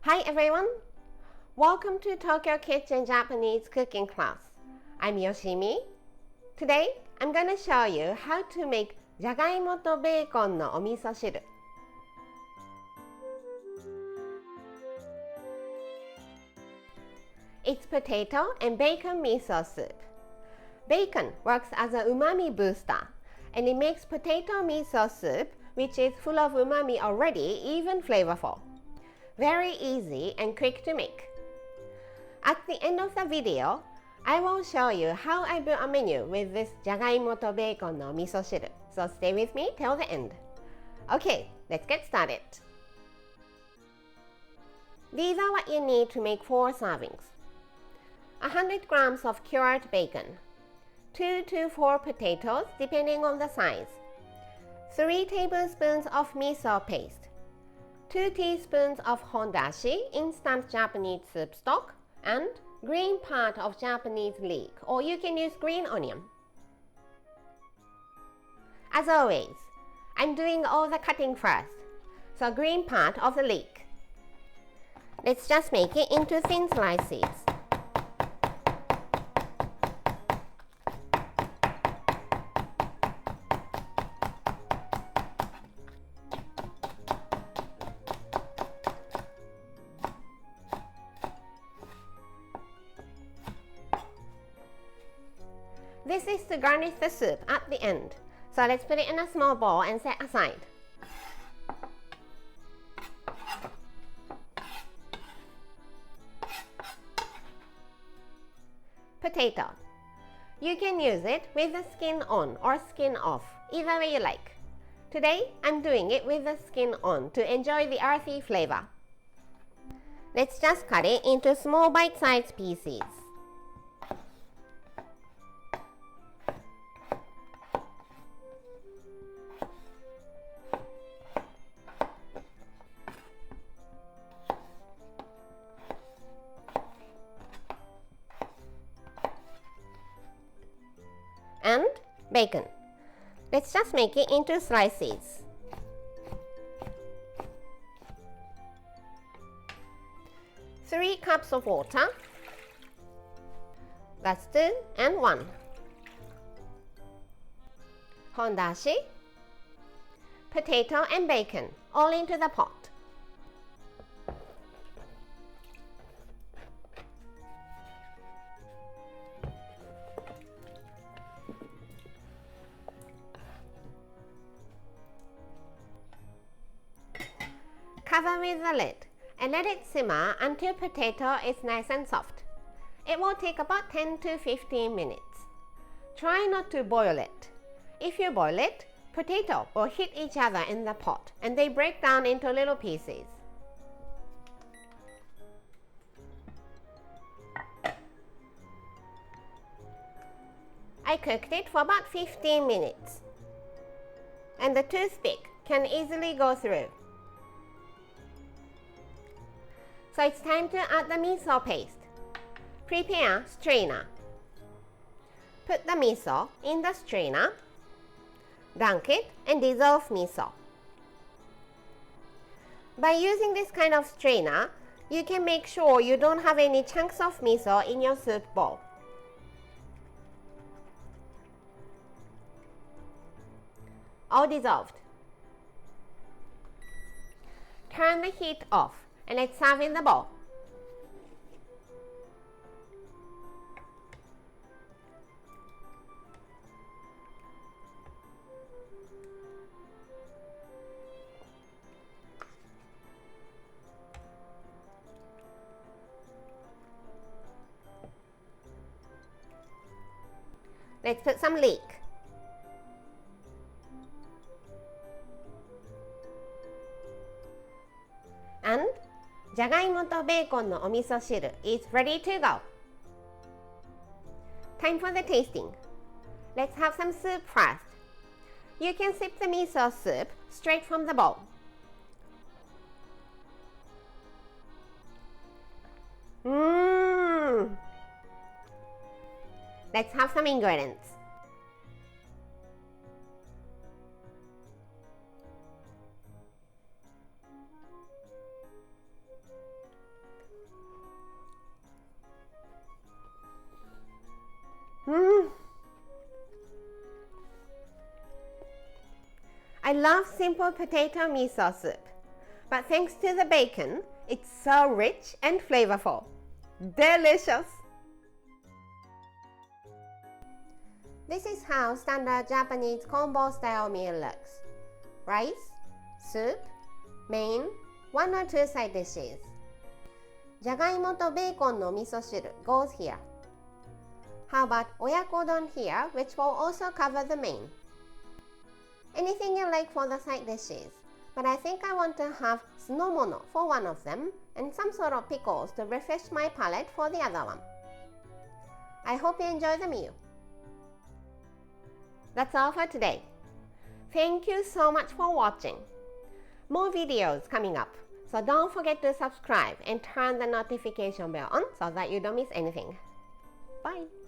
Hi everyone! Welcome to Tokyo Kitchen Japanese cooking class. I'm Yoshimi. Today, I'm going to show you how to make じゃがいもとベーコンのお味噌汁。It's potato and bacon miso soup. Bacon works as an umami booster, and it makes potato miso soup, which is full of umami already, even flavorful. Very easy and quick to make. At the end of the video, I will show you how I built a menu with this じゃがいもとベーコンのお味噌汁. So stay with me till the end. Okay, let's get started. These are what you need to make 4 servings. 100 grams of cured bacon, 2 to 4 potatoes depending on the size, 3 tablespoons of miso paste, 2 teaspoons of hondashi instant Japanese soup stock, and green part of Japanese leek, or you can use green onion. As always, I'm doing all the cutting first, so green part of the leek. Let's just make it into thin slices. This is to garnish the soup at the end, so let's put it in a small bowl and set aside. Potato. You can use it with the skin on or skin off, either way you like. Today, I'm doing it with the skin on to enjoy the earthy flavor. Let's just cut it into small bite-sized pieces. And bacon. Let's just make it into slices. Three cups of water. That's 2 and 1. Hondashi, potato and bacon all into the pot. Cover with the lid and let it simmer until potato is nice and soft. It will take about 10 to 15 minutes. Try not to boil it. If you boil it, potato will hit each other in the pot and they break down into little pieces. I cooked it for about 15 minutes, and the toothpick can easily go through. So it's time to add the miso paste. Prepare strainer. Put the miso in the strainer, dunk it and dissolve miso. By using this kind of strainer, you can make sure you don't have any chunks of miso in your soup bowl. All dissolved. Turn the heat off and let's serve in the bowl. Let's put some leek. And じゃがいもとベーコンのお味噌汁 is ready to go. Time for the tasting. Let's have some soup first. You can sip the miso soup straight from the bowl. Let's have some ingredients. I love simple potato miso soup, but thanks to the bacon, it's so rich and flavorful. Delicious! This is how standard Japanese combo style meal looks. Rice, soup, main, 1 or 2 side dishes. じゃがいもとベーコンの味噌汁 goes here. How about oyakodon here, which will also cover the main? Anything you like for the side dishes, but I think I want to have tsunomono for one of them and some sort of pickles to refresh my palate for the other one. I hope you enjoy the meal. That's all for today. Thank you so much for watching. More videos coming up, so don't forget to subscribe and turn the notification bell on so that you don't miss anything. Bye!